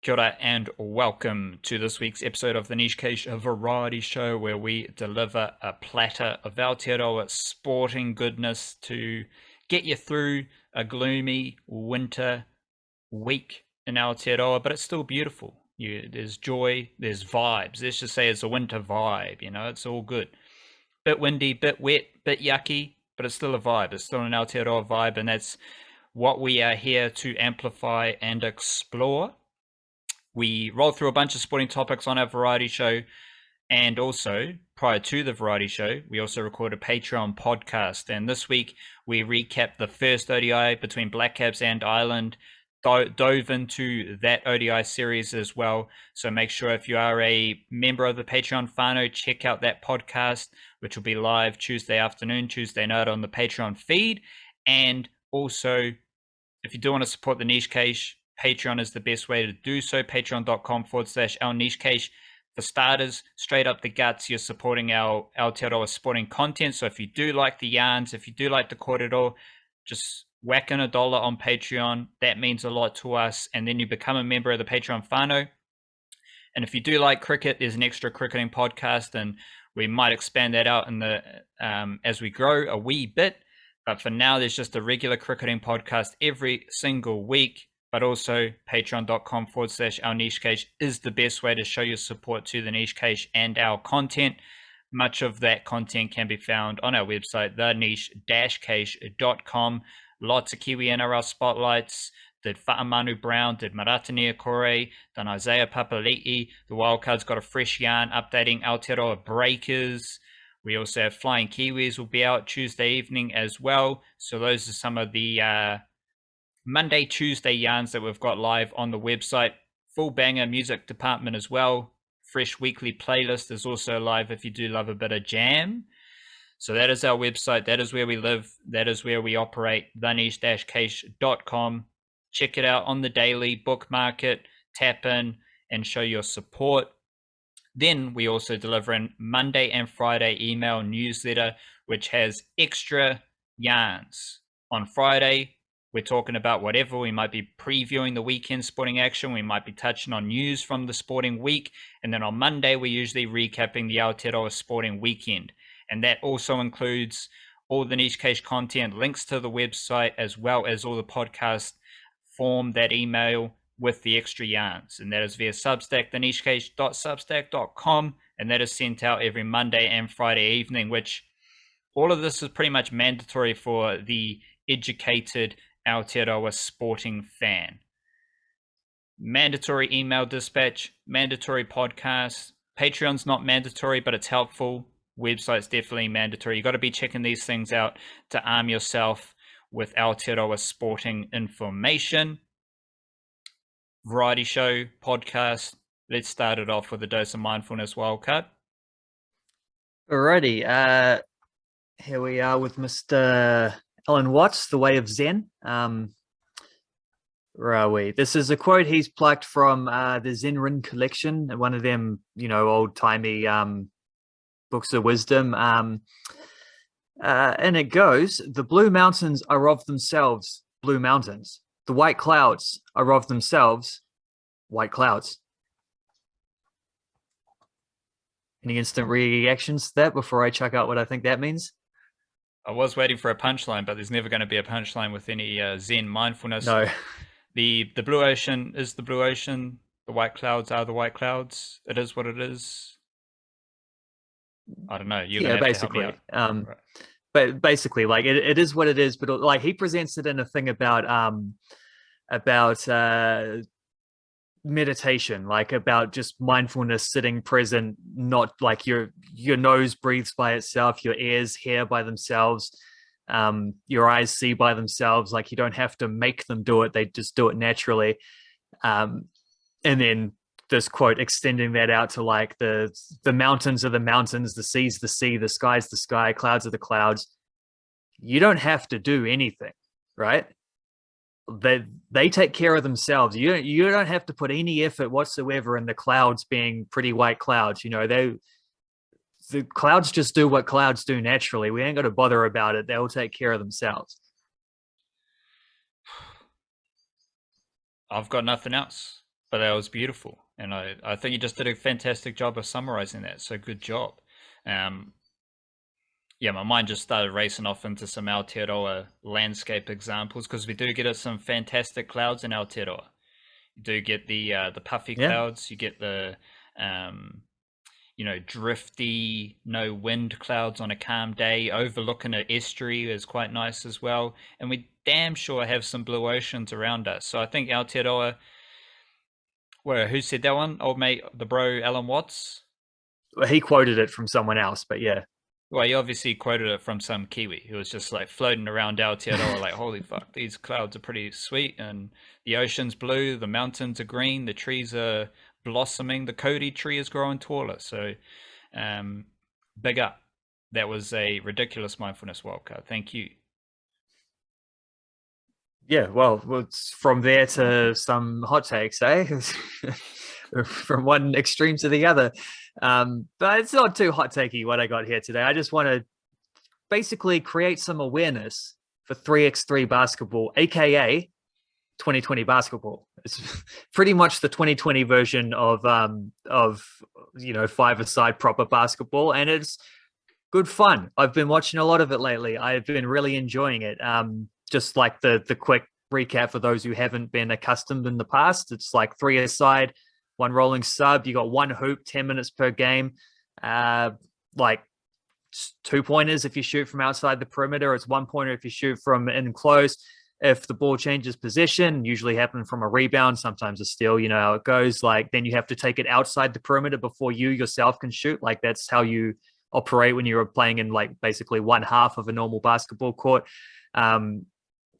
Kia ora and welcome to this week's episode of the Niche Cage Variety Show, where we deliver a platter of Aotearoa sporting goodness to get you through a gloomy winter week in Aotearoa, but it's still beautiful. There's joy, there's vibes. Let's just say it's a winter vibe, it's all good. Bit windy, bit wet, bit yucky, but it's still a vibe. It's still an Aotearoa vibe, and that's what we are here to amplify and explore. We roll through a bunch of sporting topics on our variety show, and also prior to the variety show, we also record a Patreon podcast. And this week we recap the first ODI between Blackcaps and Ireland, dove into that ODI series as well. So make sure if you are a member of the Patreon whānau, check out that podcast, which will be live Tuesday afternoon, Tuesday night on the Patreon feed. And also, if you do want to support the Niche Cage, Patreon is the best way to do so. Patreon.com/our Niche Cage. For starters, straight up the guts, you're supporting our Aotearoa sporting content. So if you do like the yarns, if you do like the kōrero, just whack in $1 on Patreon. That means a lot to us. And then you become a member of the Patreon whānau. And if you do like cricket, there's an extra cricketing podcast, and we might expand that out in the as we grow a wee bit. But for now, there's just a regular cricketing podcast every single week. But also patreon.com/our Niche Cage is the best way to show your support to the Niche Cage and our content. Much of that content can be found on our website, theniche-cage.com. Lots of Kiwi-NRL spotlights. Did Fa'amanu Brown, did Maratania Kore, done Isaiah Papali'i. The Wildcards got a fresh yarn updating Aotearoa Breakers. We also have Flying Kiwis will be out Tuesday evening as well. So those are some of the Monday, Tuesday yarns that we've got live on the website. Full banger music department as well. Fresh weekly playlist is also live if you do love a bit of jam. So that is our website. That is where we live. That is where we operate. theniche-cage.com. Check it out on the daily. Bookmark it, tap in, and show your support. Then we also deliver a Monday and Friday email newsletter, which has extra yarns. On Friday, we're talking about whatever. We might be previewing the weekend sporting action. We might be touching on news from the sporting week. And then on Monday, we're usually recapping the Aotearoa sporting weekend. And that also includes all the Niche Cage content, links to the website, as well as all the podcasts form that email with the extra yarns. And that is via Substack, thenichecage.substack.com. And that is sent out every Monday and Friday evening, which all of this is pretty much mandatory for the educated Aotearoa sporting fan. Mandatory email dispatch, mandatory podcast. Patreon's not mandatory, but it's helpful. Website's definitely mandatory. You got to be checking these things out to arm yourself with Aotearoa sporting information. Variety show, podcast. Let's start it off with a dose of mindfulness, Wildcard. Alrighty. Here we are with Mr. Alan Watts, The Way of Zen. Where are we? This is a quote he's plucked from the Zen Rin collection, one of them, old-timey books of wisdom. And it goes, the blue mountains are of themselves blue mountains. The white clouds are of themselves white clouds. Any instant reactions to that before I chuck out what I think that means? I was waiting for a punchline, but there's never going to be a punchline with any Zen mindfulness. No. The blue ocean is the blue ocean. The white clouds are the white clouds. It is what it is. I don't know. Basically. Right. But basically, like it is what it is. But like he presents it in a thing about meditation, like about just mindfulness, sitting present, not like your nose breathes by itself, your ears hear by themselves, your eyes see by themselves. Like you don't have to make them do it; they just do it naturally. And then this quote extending that out to like the mountains are the mountains, the sea's the sea, the sky's the sky, clouds are the clouds. You don't have to do anything, right? They take care of themselves. You don't have to put any effort whatsoever in the clouds being pretty white clouds. The clouds just do what clouds do naturally. We ain't got to bother about it. They'll take care of themselves. I've got nothing else. but that was beautiful. And I think you just did a fantastic job of summarizing that. So good job. Um, yeah, my mind just started racing off into some Aotearoa landscape examples because we do get some fantastic clouds in Aotearoa. You do get the puffy Yeah. clouds. You get the um, drifty, no wind clouds on a calm day. Overlooking an estuary is quite nice as well. And we damn sure have some blue oceans around us. So I think Aotearoa, who said that one? Old mate, the bro, Alan Watts? Well, he quoted it from someone else, but yeah. Well, he obviously quoted it from some Kiwi who was just like floating around Aotearoa like, holy fuck, these clouds are pretty sweet. And the ocean's blue, the mountains are green, the trees are blossoming, the Cody tree is growing taller. So big up. That was a ridiculous mindfulness wildcard. Thank you. Yeah, well, it's from there to some hot takes, eh? From one extreme to the other. But it's not too hot takey what I got here today. I just want to basically create some awareness for 3x3 basketball, aka 2020 basketball. It's pretty much the 2020 version of five-a-side proper basketball, and it's good fun. I've been watching a lot of it lately. I've been really enjoying it. Just like the quick recap for those who haven't been accustomed in the past, it's like three aside, one rolling sub. You got one hoop, 10 minutes per game. Like 2-pointers if you shoot from outside the perimeter. It's 1-pointer if you shoot from in close. If the ball changes position, usually happen from a rebound, sometimes a steal, you know how it goes. Like then you have to take it outside the perimeter before you yourself can shoot. Like that's how you operate when you're playing in like basically one half of a normal basketball court.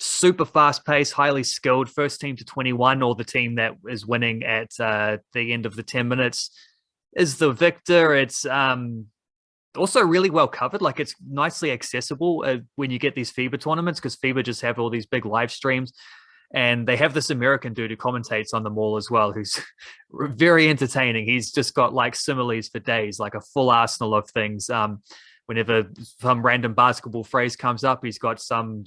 Super fast pace, highly skilled, first team to 21 or the team that is winning at the end of the 10 minutes is the victor. It's also really well covered. Like it's nicely accessible when you get these FIBA tournaments, because FIBA just have all these big live streams, and they have this American dude who commentates on them all as well, who's very entertaining. He's just got like similes for days, like a full arsenal of things. Whenever some random basketball phrase comes up, he's got some,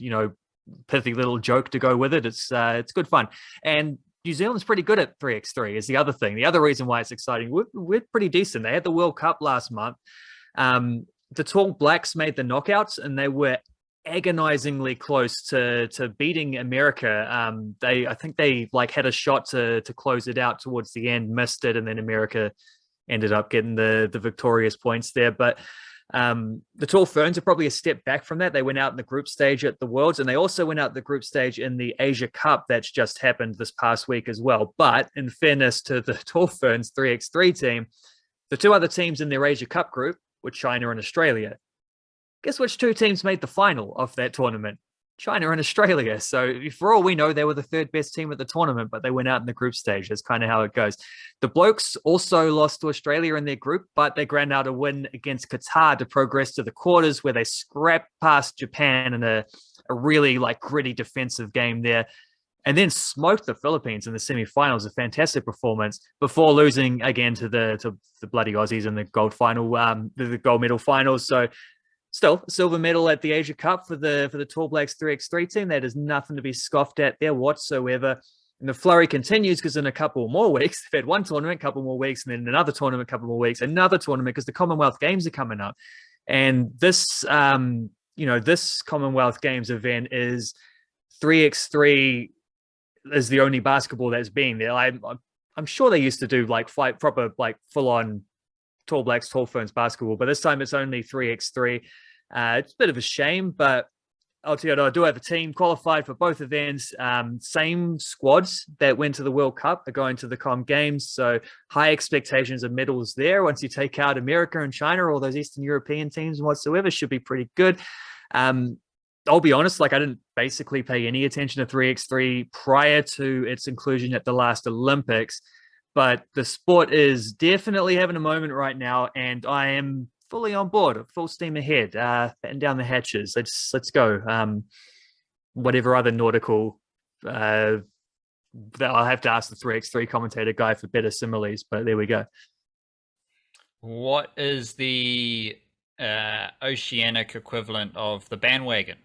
pithy little joke to go with it. It's good fun. And New Zealand's pretty good at 3x3 is the other thing. The other reason why it's exciting, we're pretty decent. They had the World Cup last month. The Tall Blacks made the knockouts, and they were agonizingly close to beating America. I think they like had a shot to close it out towards the end, missed it, and then America ended up getting the victorious points there. But the Tall Ferns are probably a step back from that. They went out in the group stage at the Worlds, and they also went out the group stage in the Asia Cup that's just happened this past week as well. But in fairness to the Tall Ferns 3x3 team, the two other teams in their Asia Cup group were China and Australia. Guess which two teams made the final of that tournament? China and Australia. So for all we know, they were the third best team at the tournament, but they went out in the group stage. That's kind of how it goes. The Blokes also lost to Australia in their group, but they ground out a win against Qatar to progress to the quarters, where they scrapped past Japan in a really like gritty defensive game there, and then smoked the Philippines in the semifinals. A fantastic performance before losing again to the bloody Aussies in the gold final, the gold medal finals. So still a silver medal at the Asia Cup for the Tall Blacks 3x3 team. That is nothing to be scoffed at there whatsoever. And the flurry continues because in a couple more weeks, they've had one tournament, a couple more weeks, and then another tournament, a couple more weeks, another tournament, because the Commonwealth Games are coming up. And this, this Commonwealth Games event is 3x3 is the only basketball that's been there. I'm sure they used to do like proper, like full on Tall Blacks, Tall Ferns basketball, but this time it's only 3x3. It's a bit of a shame, but Aotearoa do have a team qualified for both events. Same squads that went to the World Cup are going to the Com Games, so high expectations of medals there. Once you take out America and China, all those Eastern European teams whatsoever, should be pretty good. I'll be honest, like I didn't basically pay any attention to 3x3 prior to its inclusion at the last Olympics, but the sport is definitely having a moment right now, and I am fully on board, full steam ahead, batten down the hatches. Let's go. Whatever other nautical that I'll have to ask the 3x3 commentator guy for better similes, but there we go. What is the oceanic equivalent of the bandwagon?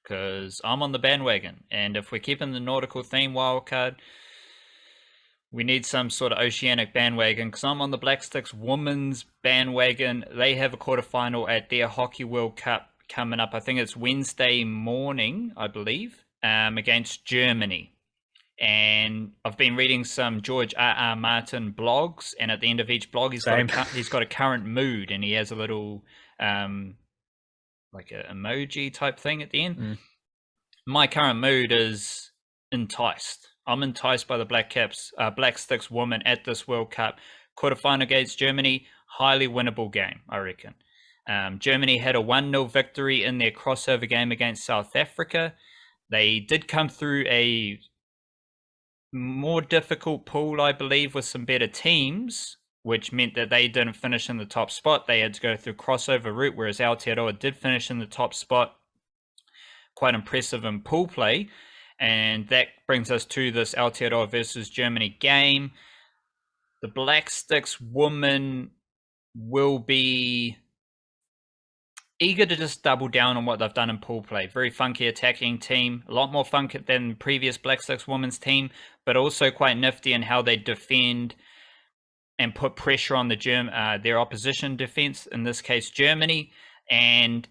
Because I'm on the bandwagon, and if we're keeping the nautical theme, wildcard, We need some sort of Oceanic bandwagon because I'm on the Black Sticks women's bandwagon. They have a quarterfinal at their Hockey World Cup coming up. I think it's Wednesday morning, I believe, against Germany. And I've been reading some George R. Martin blogs, and at the end of each blog, he's got a current mood, and he has a little like an emoji type thing at the end. My current mood is enticed. I'm enticed by the Blackcaps, Black Sticks women at this World Cup quarterfinal against Germany. Highly winnable game, I reckon. Germany had a 1-0 victory in their crossover game against South Africa. They did come through a more difficult pool, I believe, with some better teams, which meant that they didn't finish in the top spot. They had to go through crossover route, whereas Aotearoa did finish in the top spot. Quite impressive in pool play. And that brings us to this Aotearoa versus Germany game. The Black Sticks women will be eager to just double down on what they've done in pool play. Very funky attacking team, a lot more funky than previous Black Sticks women's team, but also quite nifty in how they defend and put pressure on their opposition defense, in this case Germany. And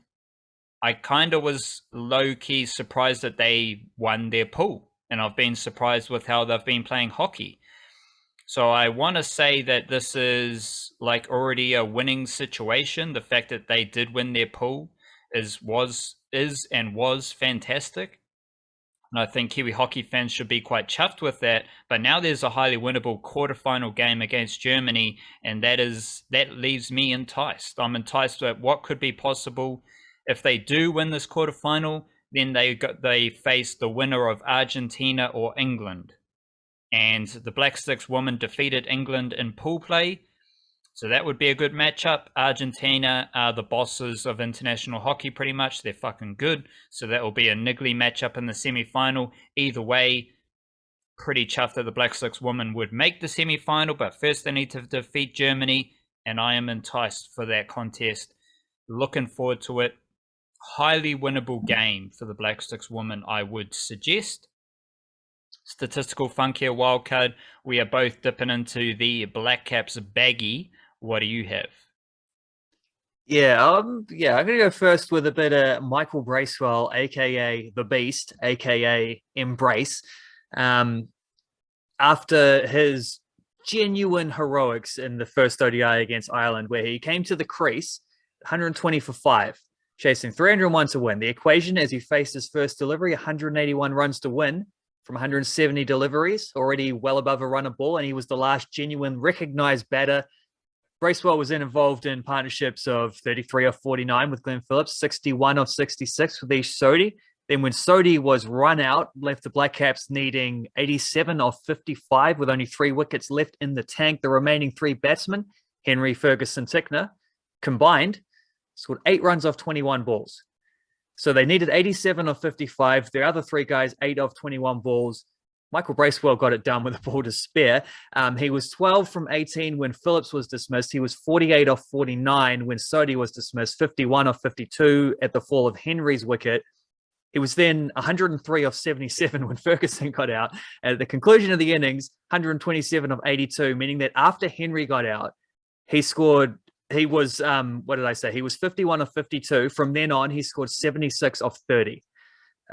I kind of was low-key surprised that they won their pool, and I've been surprised with how they've been playing hockey. So I want to say that this is like already a winning situation. The fact that they did win their pool is fantastic. And I think Kiwi hockey fans should be quite chuffed with that. But now there's a highly winnable quarterfinal game against Germany, and that leaves me enticed. I'm enticed at what could be possible. If they do win this quarterfinal, then they face the winner of Argentina or England. And the Black Sticks women defeated England in pool play. So that would be a good matchup. Argentina are the bosses of international hockey pretty much. They're fucking good. So that will be a niggly matchup in the semi-final. Either way, pretty chuffed that the Black Sticks women would make the semi-final. But first they need to defeat Germany. And I am enticed for that contest. Looking forward to it. Highly winnable game for the Black Sticks women, I would suggest. Statistical funkier wildcard. We are both dipping into the Blackcaps baggy. What do you have? I'm gonna go first with a bit of Michael Bracewell, aka the Beast, aka Embrace. After his genuine heroics in the first ODI against Ireland, where he came to the crease, 120 for 5. Chasing 301 to win. The equation as he faced his first delivery, 181 runs to win from 170 deliveries, already well above a runner ball, and he was the last genuine recognized batter. Bracewell was then involved in partnerships of 33 of 49 with Glenn Phillips, 61 of 66 with Ish Sodhi. Then when Sodhi was run out, left the Blackcaps needing 87 of 55 with only 3 wickets left in the tank. The remaining 3 batsmen, Henry, Ferguson, Tickner, combined, scored 8 runs off 21 balls. So they needed 87 of 55. The other 3 guys, 8 of 21 balls. Michael Bracewell got it done with a ball to spare. He was 12 from 18 when Phillips was dismissed. He was 48 of 49 when Sodhi was dismissed, 51 of 52 at the fall of Henry's wicket. He was then 103 of 77 when Ferguson got out. At the conclusion of the innings, 127 of 82, meaning that after Henry got out, he was 51 of 52. From then on, he scored 76 of 30.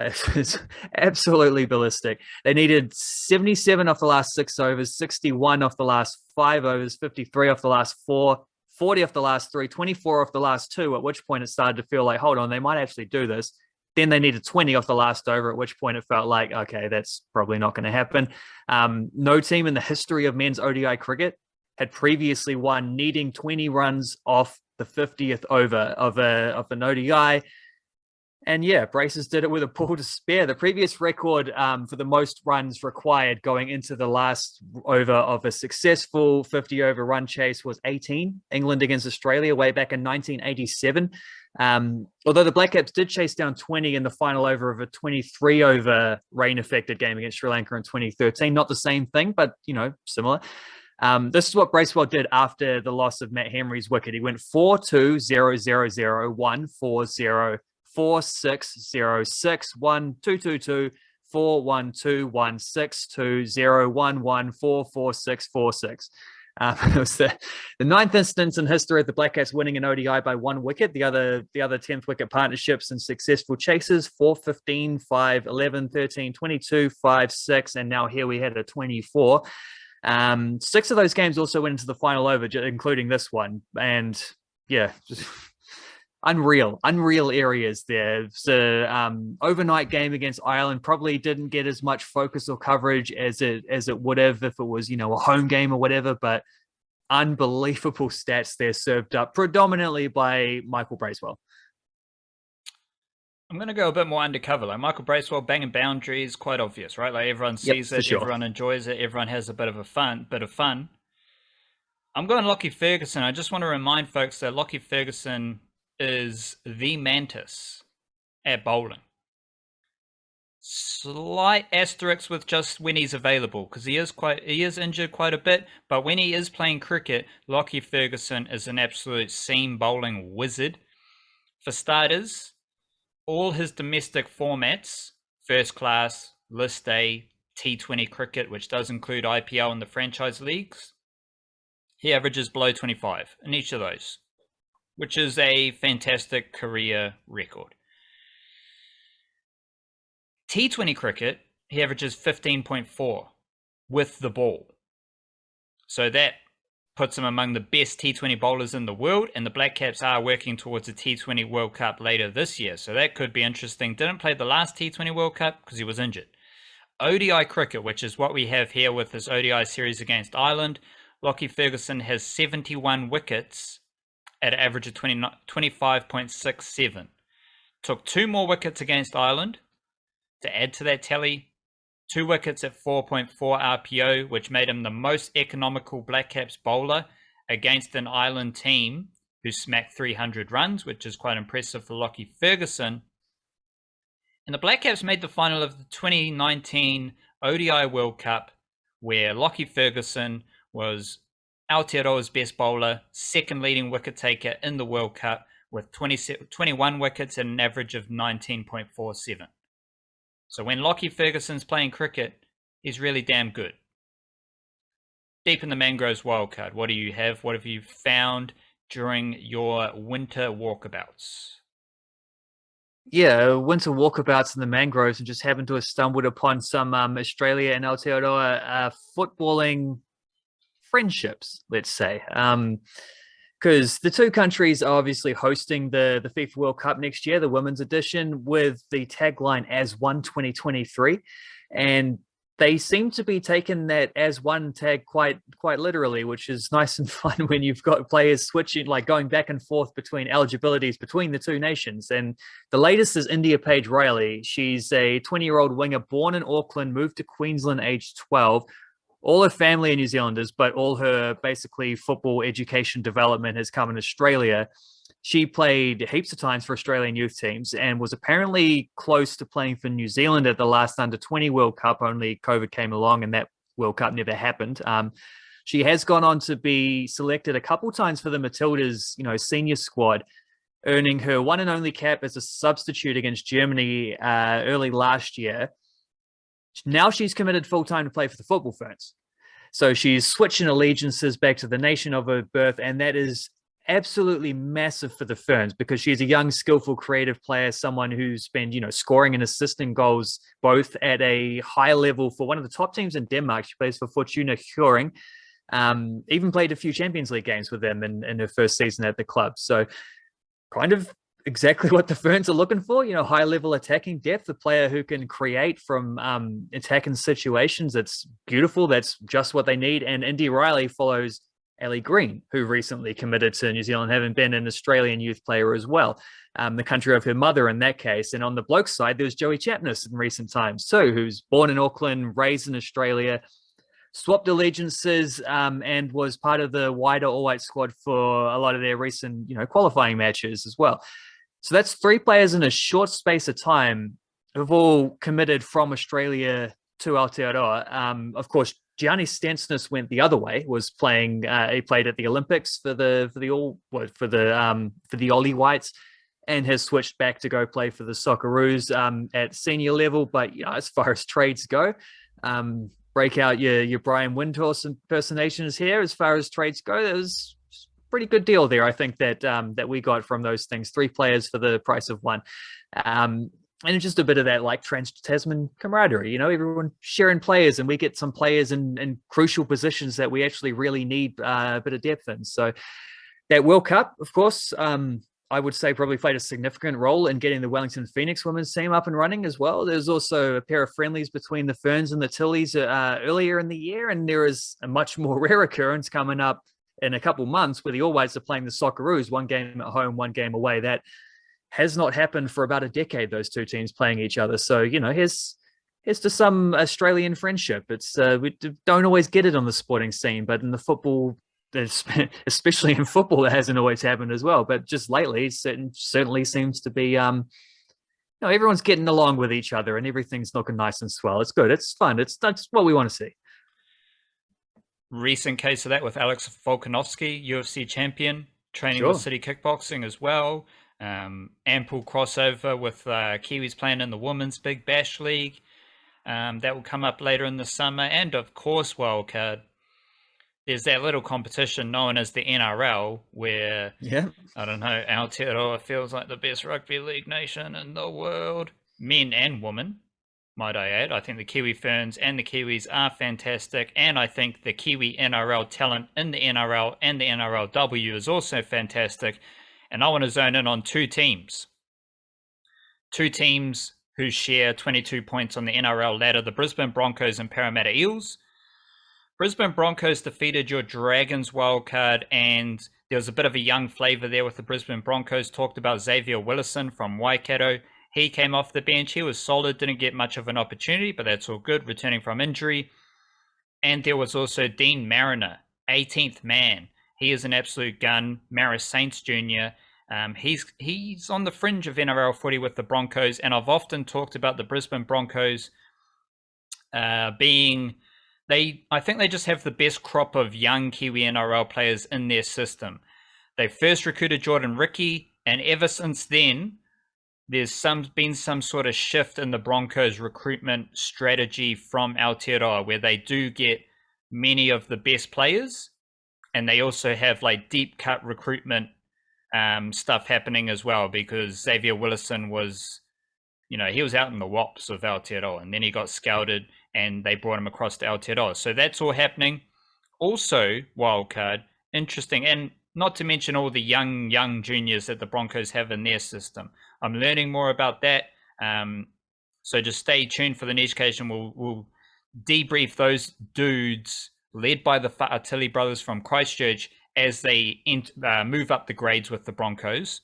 It's absolutely ballistic. They needed 77 off the last 6 overs, 61 off the last 5 overs, 53 off the last 4, 40 off the last 3, 24 off the last 2, at which point it started to feel like, hold on, they might actually do this. Then they needed 20 off the last over, at which point it felt like, okay, that's probably not going to happen. No team in the history of men's ODI cricket had previously won needing 20 runs off the 50th over of an ODI. And yeah, Braces did it with a ball to spare. The previous record for the most runs required going into the last over of a successful 50-over run chase was 18, England against Australia, way back in 1987. Although the Blackcaps did chase down 20 in the final over of a 23-over rain-affected game against Sri Lanka in 2013. Not the same thing, but, similar. This is what Bracewell did after the loss of Matt Henry's wicket. He went 4-2-0-0-0, 1-4-0, 4-6-0-6, 1-2-2-2, 4-1-2-1-6-2-0-1-1-4-4-6-4-6. It was the ninth instance in history of the Blackcaps winning an ODI by 1 wicket. The other 10th wicket partnerships and successful chases, 4-15, 5-11, 13, 22, 5-6, and now here we had a 24. 6 of those games also went into the final over, including this one. And yeah, just unreal areas there. So overnight game against Ireland probably didn't get as much focus or coverage as it would have if it was, a home game or whatever, but unbelievable stats there served up predominantly by Michael Bracewell. I'm going to go a bit more undercover. Like Michael Bracewell banging boundaries, quite obvious, right? Like everyone sees it, sure. Everyone enjoys it, everyone has a bit of fun. I'm going Lockie Ferguson. I just want to remind folks that Lockie Ferguson is the mantis at bowling. Slight asterisk with just when he's available, because he is injured quite a bit, but when he is playing cricket, Lockie Ferguson is an absolute seam bowling wizard. For starters, all his domestic formats, first class, list A, T20 cricket, which does include IPL and the franchise leagues, he averages below 25 in each of those, which is a fantastic career record. T20 cricket, he averages 15.4 with the ball. So that puts him among the best T20 bowlers in the world, and the Blackcaps are working towards a T20 World Cup later this year, so that could be interesting. Didn't play the last T20 World Cup because he was injured. ODI cricket, which is what we have here with this ODI series against Ireland, Lockie Ferguson has 71 wickets at an average of 25.67. Took 2 more wickets against Ireland to add to that tally. 2 wickets at 4.4 RPO, which made him the most economical Blackcaps bowler against an Ireland team who smacked 300 runs, which is quite impressive for Lockie Ferguson. And the Blackcaps made the final of the 2019 ODI World Cup, where Lockie Ferguson was Aotearoa's best bowler, second leading wicket taker in the World Cup, with 21 wickets at an average of 19.47. So when Lockie Ferguson's playing cricket, he's really damn good. Deep in the Mangroves wildcard, what do you have? What have you found during your winter walkabouts? Yeah, winter walkabouts in the mangroves, and just happened to have stumbled upon some Australia and Aotearoa footballing friendships, let's say. Because the two countries are obviously hosting the FIFA World Cup next year, the women's edition, with the tagline "As One 2023," and they seem to be taking that "As One" tag quite literally, which is nice and fun when you've got players switching, like going back and forth between eligibilities between the two nations. And the latest is India Paige Riley. She's a 20-year-old winger born in Auckland, moved to Queensland aged 12. All her family are New Zealanders, but all her basically football education development has come in Australia. She played heaps of times for Australian youth teams and was apparently close to playing for New Zealand at the last Under-20 World Cup, only COVID came along and that World Cup never happened. She has gone on to be selected a couple times for the Matildas, senior squad, earning her one and only cap as a substitute against Germany early last year. Now she's committed full-time to play for the Football Ferns. So she's switching allegiances back to the nation of her birth, and that is absolutely massive for the Ferns because she's a young, skillful, creative player, someone who's been, scoring and assisting goals both at a high level for one of the top teams in Denmark. She plays for Fortuna Hjørring. Even played a few Champions League games with them in her first season at the club. So kind of exactly what the Ferns are looking for, high level attacking depth, a player who can create from attacking situations. That's beautiful. That's just what they need. And Indy Riley follows Ellie Green, who recently committed to New Zealand, having been an Australian youth player as well, the country of her mother in that case. And on the bloke side, there's Joey Chapness in recent times too, who's born in Auckland, raised in Australia, swapped allegiances, and was part of the wider all-white squad for a lot of their recent, qualifying matches as well. So that's 3 players in a short space of time who've all committed from Australia to Aotearoa. Of course, Gianni Stansness went the other way. Was playing. He played at the Olympics for the Ollie Whites, and has switched back to go play for the Socceroos at senior level. But as far as trades go, break out your Brian Windhorse impersonations here. As far as trades go, there was a pretty good deal there. I think that we got from those things, 3 players for the price of 1. And it's just a bit of that like trans-Tasman camaraderie, everyone sharing players, and we get some players in crucial positions that we actually really need a bit of depth in. So that World Cup, of course, I would say probably played a significant role in getting the Wellington Phoenix women's team up and running as well. There's also a pair of friendlies between the Ferns and the Tillies earlier in the year, and there is a much more rare occurrence coming up in a couple months where the All Whites are playing the Socceroos, 1 game at home, 1 game away. That has not happened for about a decade, those 2 teams playing each other. So, here's to some Australian friendship. It's we don't always get it on the sporting scene, but in the football, especially in football, it hasn't always happened as well. But just lately, it certainly seems to be, everyone's getting along with each other and everything's looking nice and swell. It's good. It's fun. That's what we want to see. Recent case of that with Alex Volkanovski, UFC champion, training with City Kickboxing as well. Ample crossover with Kiwis playing in the Women's Big Bash League. That will come up later in the summer. And of course, wildcard, there's that little competition known as the NRL where, I don't know, Aotearoa feels like the best rugby league nation in the world. Men and women, might I add. I think the Kiwi Ferns and the Kiwis are fantastic. And I think the Kiwi-NRL talent in the NRL and the NRLW is also fantastic. And I want to zone in on 2 teams. 2 teams who share 22 points on the NRL ladder, the Brisbane Broncos and Parramatta Eels. Brisbane Broncos defeated your Dragons wildcard, and there was a bit of a young flavour there with the Brisbane Broncos. Talked about Xavier Tito-Harris from Waikato. He came off the bench. He was solid, didn't get much of an opportunity, but that's all good, returning from injury. And there was also Dean Mariner, 18th man. He is an absolute gun. Maris Saints Jr. He's on the fringe of NRL footy with the Broncos, and I've often talked about the Brisbane Broncos being... I think they just have the best crop of young Kiwi NRL players in their system. They first recruited Jordan Ricky, and ever since then, there's been some sort of shift in the Broncos recruitment strategy from Aotearoa, where they do get many of the best players, and they also have like deep cut recruitment stuff happening as well, because Xavier Willison was, he was out in the wops of Aotearoa, and then he got scouted and they brought him across to Aotearoa. So that's all happening. Also, wildcard, interesting, and not to mention all the young juniors that the Broncos have in their system. I'm learning more about that. So just stay tuned for the Niche Occasion. We'll debrief those dudes led by the Fa'atili brothers from Christchurch as they move up the grades with the Broncos.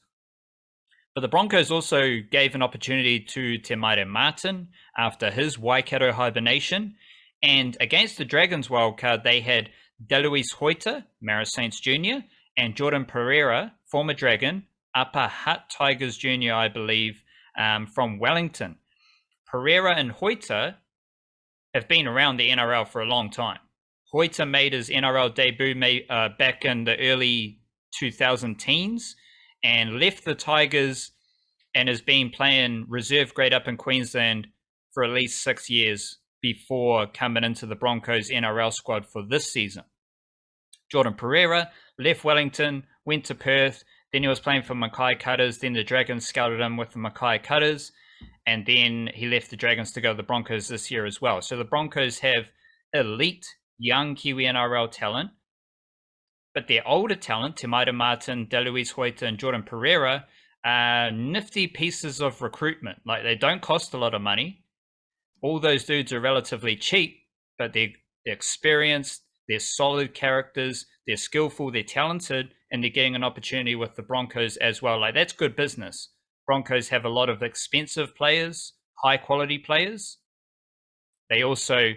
But the Broncos also gave an opportunity to Te Maire Martin after his Waikato hibernation. And against the Dragons wildcard, they had Deluise Hoita, Maris Saints Jr., and Jordan Pereira, former Dragon, Upper Hutt Tigers Jr., I believe, from Wellington. Pereira and Hoita have been around the NRL for a long time. Hoita made his NRL debut back in the early 2010s and left the Tigers and has been playing reserve grade up in Queensland for at least 6 years before coming into the Broncos NRL squad for this season. Jordan Pereira left Wellington, went to Perth, then he was playing for Mackay Cutters, then the Dragons scouted him with the Mackay Cutters, and then he left the Dragons to go to the Broncos this year as well. So the Broncos have elite young Kiwi NRL talent, but their older talent, Te Maire Martin, Deluise Hoita, and Jordan Pereira, are nifty pieces of recruitment. Like, they don't cost a lot of money. All those dudes are relatively cheap, but they're experienced, they're solid characters, they're skillful, they're talented, and they're getting an opportunity with the Broncos as well. Like, that's good business. Broncos have a lot of expensive players, high quality players. They also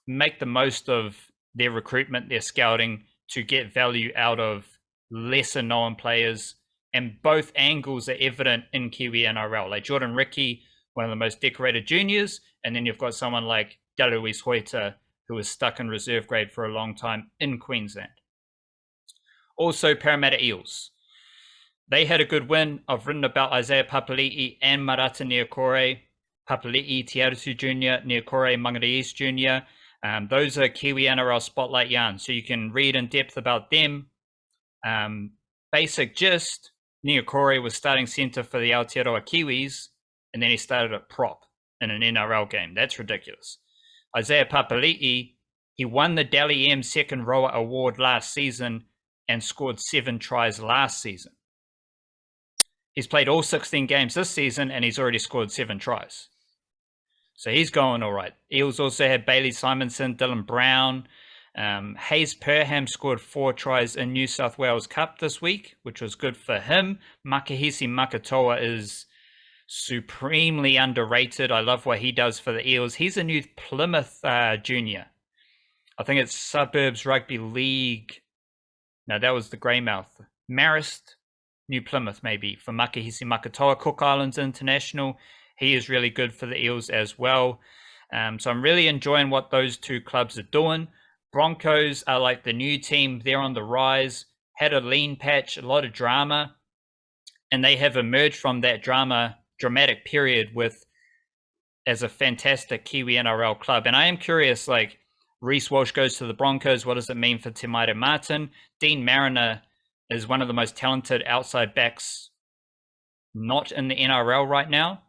make the most of their recruitment, their scouting, to get value out of lesser known players. And both angles are evident in Kiwi NRL. Like Jordan Ricky, one of the most decorated juniors, and then you've got someone like Deluise Hoita, who was stuck in reserve grade for a long time in Queensland. Also, Parramatta Eels. They had a good win. I've written about Isaiah Papali'i and Marata Niokore. Papali'i, Tiarutu Jr., Niokore, Mangariis Jr. Those are Kiwi-NRL Spotlight yarns, so you can read in depth about them. Basic gist, Niokore was starting centre for the Aotearoa Kiwis, and then he started at prop in an NRL game. That's ridiculous. Isaiah Papali'i, he won the Dally M Second Rower Award last season and scored 7 tries last season. He's played all 16 games this season, and he's already scored 7 tries. So he's going all right. Eels also had Bailey Simonson, Dylan Brown. Hayes Perham scored 4 tries in New South Wales Cup this week, which was good for him. Makahisi Makatoa is supremely underrated. I love what he does for the Eels. He's a new Plymouth junior. I think it's Suburbs Rugby League. No, that was the Greymouth. Marist, New Plymouth maybe, for Makahisi Makatoa, Cook Islands International. He is really good for the Eels as well. So I'm really enjoying what those two clubs are doing. Broncos are like the new team. They're on the rise. Had a lean patch, a lot of drama. And they have emerged from that dramatic period as a fantastic Kiwi NRL club. And I am curious, like, Reece Walsh goes to the Broncos. What does it mean for Te Maire Martin? Dean Mariner is one of the most talented outside backs not in the NRL right now.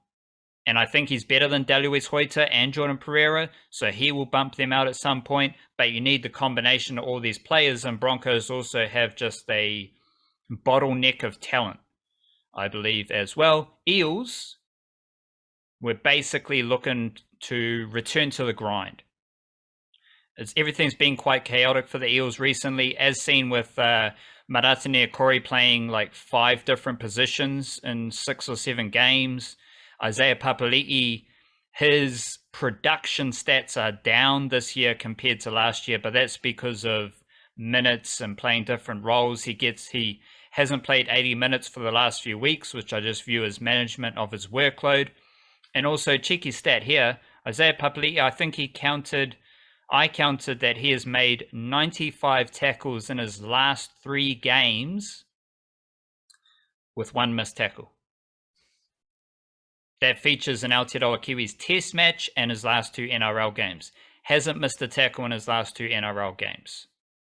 And I think he's better than Daluis Hoita and Jordan Pereira, so he will bump them out at some point. But you need the combination of all these players, and Broncos also have just a bottleneck of talent, I believe, as well. Eels, we're basically looking to return to the grind. Everything's been quite chaotic for the Eels recently, as seen with Marata Niokore playing like 5 different positions in 6 or 7 games. Isaiah Papali'i, his production stats are down this year compared to last year, but that's because of minutes and playing different roles. He hasn't played 80 minutes for the last few weeks, which I just view as management of his workload. And also, cheeky stat here, Isaiah Papali'i, I counted that he has made 95 tackles in his last 3 games with 1 missed tackle. That features an Aotearoa Kiwis test match and his last 2 NRL games. Hasn't missed a tackle in his last 2 NRL games.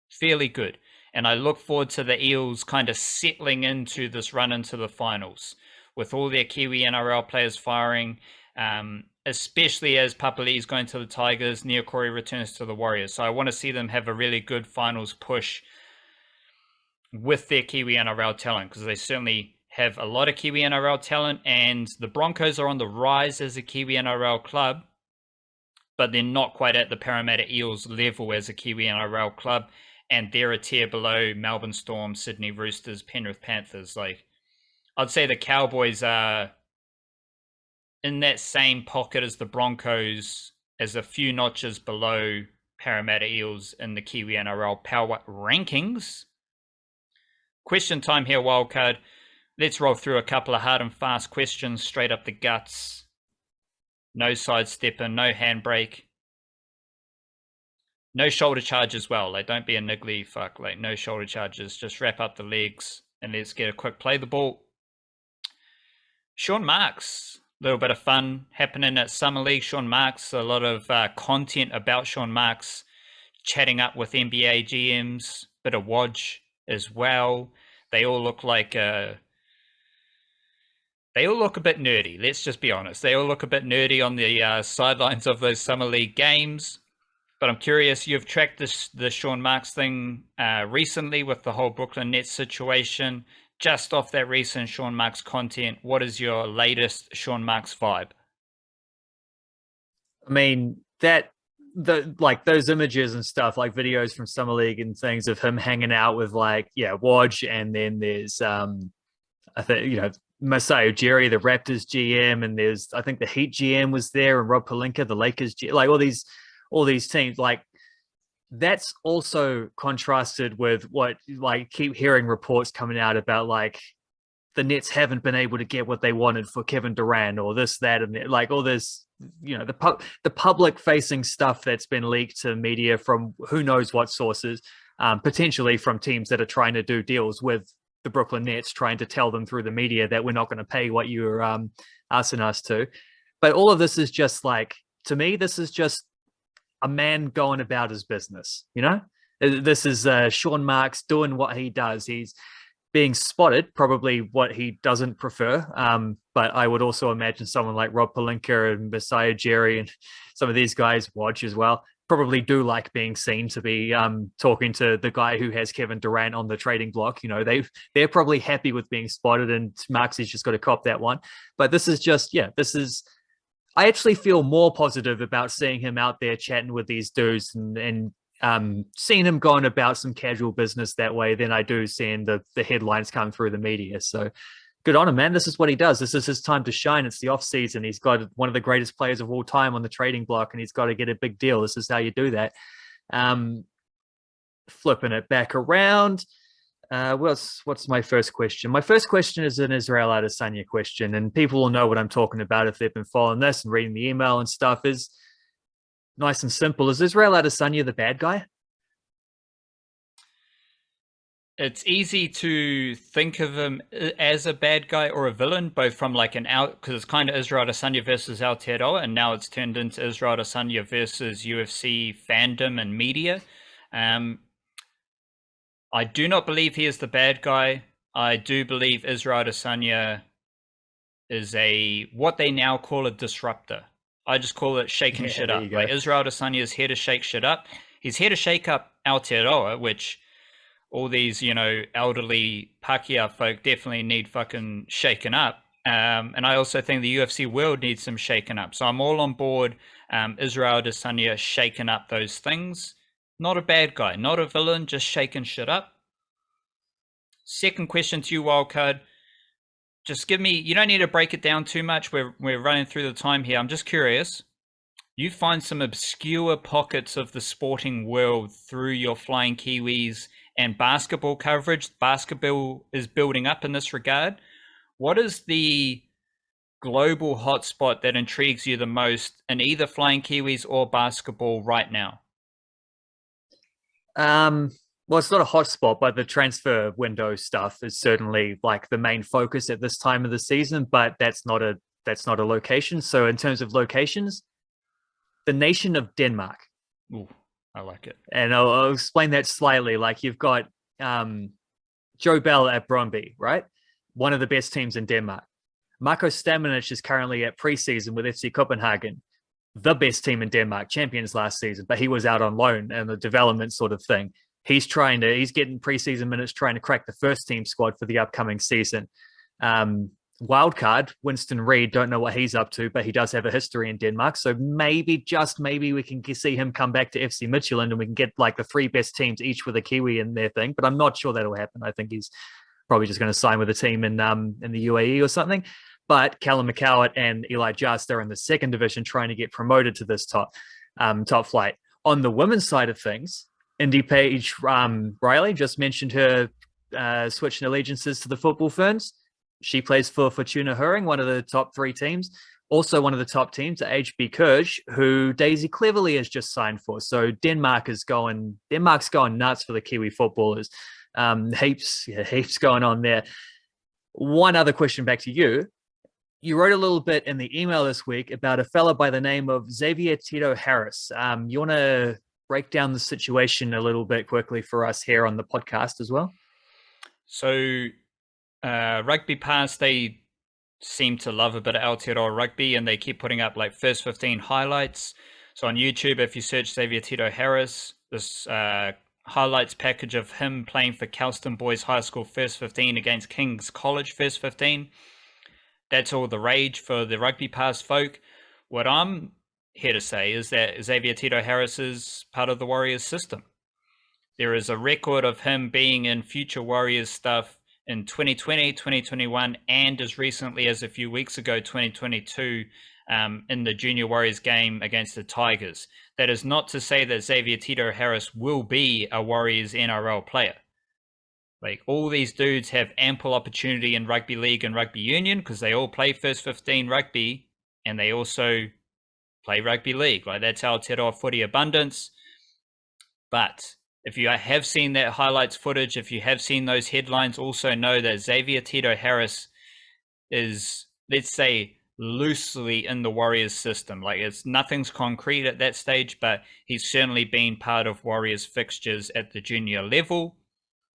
Fairly good. And I look forward to the Eels kind of settling into this run into the finals with all their Kiwi NRL players firing, especially as Papali'i is going to the Tigers, Niokore returns to the Warriors. So I want to see them have a really good finals push with their Kiwi NRL talent, because they certainly have a lot of Kiwi NRL talent, and the Broncos are on the rise as a Kiwi NRL club, but they're not quite at the Parramatta Eels level as a Kiwi NRL club, and they're a tier below Melbourne Storm, Sydney Roosters, Penrith Panthers. Like, I'd say the Cowboys are in that same pocket as the Broncos, as a few notches below Parramatta Eels in the Kiwi NRL power rankings. Question time here, Wildcard. Let's roll through a couple of hard and fast questions straight up the guts. No sidestepping, no handbrake. No shoulder charge as well. Like, don't be a niggly fuck. Like, no shoulder charges. Just wrap up the legs and let's get a quick play the ball. Sean Marks. A little bit of fun happening at Summer League. Sean Marks, a lot of content about Sean Marks, chatting up with NBA GMs, bit of Wodge as well. They all look like they all look a bit nerdy. Let's just be honest. They all look a bit nerdy on the sidelines of those Summer League games. But I'm curious, you've tracked the Sean Marks thing recently with the whole Brooklyn Nets situation. Just off that recent Sean Marks content, what is your latest Sean Marks vibe? I mean, those images and stuff, like videos from Summer League and things of him hanging out with Wodge, and then there's I think Masai Ujiri, the Raptors GM, and there's I think the Heat GM was there, and Rob Pelinka, the Lakers GM, like all these teams. Like, that's also contrasted with what, like, keep hearing reports coming out about, like, the Nets haven't been able to get what they wanted for Kevin Durant, or this, that, and like all this, the public facing stuff that's been leaked to media from who knows what sources, potentially from teams that are trying to do deals with the Brooklyn Nets, trying to tell them through the media that we're not going to pay what you're asking us to. But all of this is just like, to me, this is just a man going about his business. This is Sean Marks doing what he does. He's being spotted, probably what he doesn't prefer. But I would also imagine someone like Rob Pelinka and Messiah Jerry and some of these guys, Watch as well, probably do like being seen to be talking to the guy who has Kevin Durant on the trading block. They're probably happy with being spotted, and Marks has just got to cop that one. But this is just, I actually feel more positive about seeing him out there chatting with these dudes and seeing him going about some casual business that way than I do seeing the headlines come through the media. So good on him, man. This is what he does. This is his time to shine. It's the off season. He's got one of the greatest players of all time on the trading block, and he's got to get a big deal. This is how you do that. Flipping it back around. What's my first question? My first question is an Israel Adesanya question, and people will know what I'm talking about if they've been following this and reading the email and stuff. Is nice and simple. Is Israel Adesanya the bad guy? It's easy to think of him as a bad guy or a villain, both from like because it's kind of Israel Adesanya versus Aotearoa, and now it's turned into Israel Adesanya versus UFC fandom and media. I do not believe he is the bad guy. I do believe Israel Adesanya is what they now call a disruptor. I just call it shaking shit up. Like Israel Adesanya is here to shake shit up. He's here to shake up Aotearoa, which all these, elderly Pakeha folk definitely need fucking shaken up. And I also think the UFC world needs some shaken up. So I'm all on board Israel Adesanya shaking up those things. Not a bad guy, not a villain, just shaking shit up. Second question to you, Wildcard. Just give me, you don't need to break it down too much. We're running through the time here. I'm just curious. You find some obscure pockets of the sporting world through your Flying Kiwis and basketball coverage. Basketball is building up in this regard. What is the global hotspot that intrigues you the most in either Flying Kiwis or basketball right now? Well, it's not a hotspot, but the transfer window stuff is certainly like the main focus at this time of the season. But that's not a location. So in terms of locations, the nation of Denmark. Ooh, I like it. And I'll explain that slightly. Like you've got Joe Bell at Brøndby, right? One of the best teams in Denmark. Marco Stamenic is currently at preseason with FC Copenhagen, the best team in Denmark, champions last season, but he was out on loan and the development sort of thing. He's getting preseason minutes, trying to crack the first team squad for the upcoming season. Wildcard, Winston Reid, don't know what he's up to, but he does have a history in Denmark. So maybe, just maybe, we can see him come back to FC Midtjylland and we can get like the three best teams, each with a Kiwi in their thing. But I'm not sure that'll happen. I think he's probably just going to sign with a team in the UAE or something. But Callum McCowart and Eli Just are in the second division trying to get promoted to this top flight. On the women's side of things, Indy Paige Riley just mentioned her switching allegiances to the football ferns. She plays for Fortuna Høring, one of the top three teams. Also one of the top teams, HB Kurj, who Daisy Cleverly has just signed for. So Denmark's going nuts for the Kiwi footballers. Heaps going on there. One other question back to you. You wrote a little bit in the email this week about a fella by the name of Xavier Tito-Harris. You want to break down the situation a little bit quickly for us here on the podcast as well? So Rugby Pass, they seem to love a bit of Aotearoa rugby, and they keep putting up like first 15 highlights. So on YouTube, if you search Xavier Tito-Harris, this highlights package of him playing for Kelston Boys High School first 15 against King's College first 15. That's all the rage for the Rugby Pass folk. What I'm here to say is that Xavier Tito-Harris is part of the Warriors system. There is a record of him being in future Warriors stuff in 2020, 2021, and as recently as a few weeks ago, 2022, in the Junior Warriors game against the Tigers. That is not to say that Xavier Tito-Harris will be a Warriors NRL player. Like, all these dudes have ample opportunity in rugby league and rugby union because they all play first 15 rugby and they also play rugby league. Like, that's Aotearoa footy abundance. But if you have seen that highlights footage, if you have seen those headlines, also know that Xavier Tito-Harris is, let's say, loosely in the Warriors system. Like, it's nothing's concrete at that stage, but he's certainly been part of Warriors fixtures at the junior level.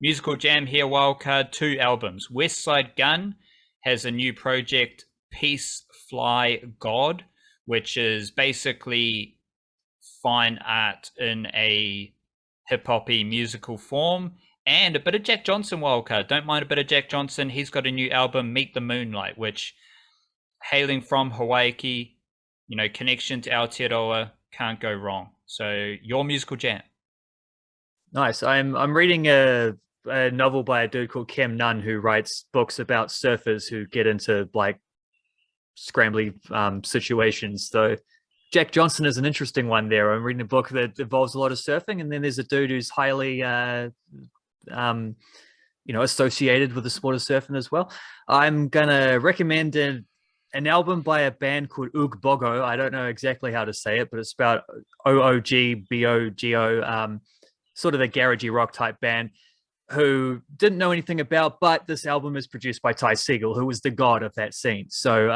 Musical jam here, wildcard, 2 albums. West Side Gun has a new project, Peace Fly God, which is basically fine art in a hip-hoppy musical form, and a bit of Jack Johnson wildcard. Don't mind a bit of Jack Johnson. He's got a new album, Meet the Moonlight, which, hailing from Hawaii, connection to Aotearoa, can't go wrong. So your musical jam. Nice. I'm reading a novel by a dude called Cam Nunn, who writes books about surfers who get into like scrambly situations. So Jack Johnson is an interesting one there. I'm reading a book that involves a lot of surfing, and then there's a dude who's highly associated with the sport of surfing as well. I'm gonna recommend an album by a band called Oog Bogo. I don't know exactly how to say it, but it's about OOGBOGO, sort of a garagey rock type band who didn't know anything about, but this album is produced by Ty Segall, who was the god of that scene. So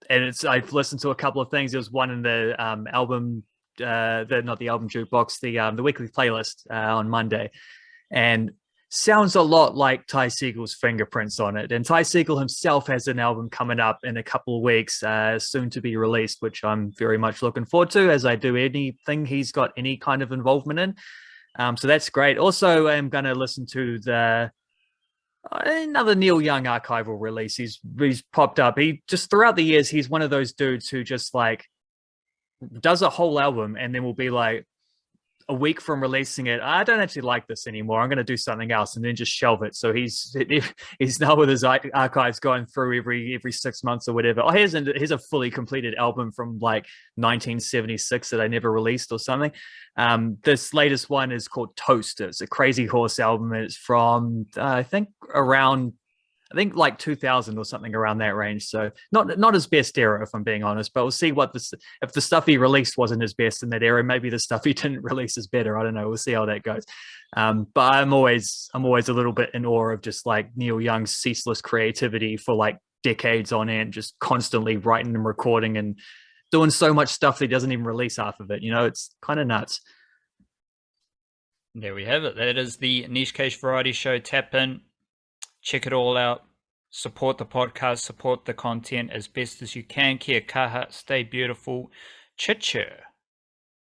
and I've listened to a couple of things. There was one in the album, not the album jukebox, the weekly playlist on Monday, and sounds a lot like Ty Segall's fingerprints on it. And Ty Segall himself has an album coming up in a couple of weeks, soon to be released, which I'm very much looking forward to, as I do anything he's got any kind of involvement in. So that's great. Also, I'm going to listen to another Neil Young archival release. He's popped up. He just, throughout the years, he's one of those dudes who just like does a whole album and then will be like, a week from releasing it, I don't actually like this anymore, I'm going to do something else, and then just shelve it. So he's now with his archives going through every 6 months or whatever. Oh, here's a fully completed album from like 1976 that I never released or something. This latest one is called Toast. It's a Crazy Horse album. It's from I think like 2000 or something around that range. So not his best era, if I'm being honest, but we'll see if the stuff he released wasn't his best in that era, maybe the stuff he didn't release is better. I don't know. We'll see how that goes. But I'm always a little bit in awe of just like Neil Young's ceaseless creativity for like decades on end, just constantly writing and recording and doing so much stuff that he doesn't even release half of it. It's kind of nuts. There we have it. That is the Niche Cage Variety Show. Tap in, check it all out, support the podcast, support the content as best as you can. Kia kaha, stay beautiful. Chit-chir.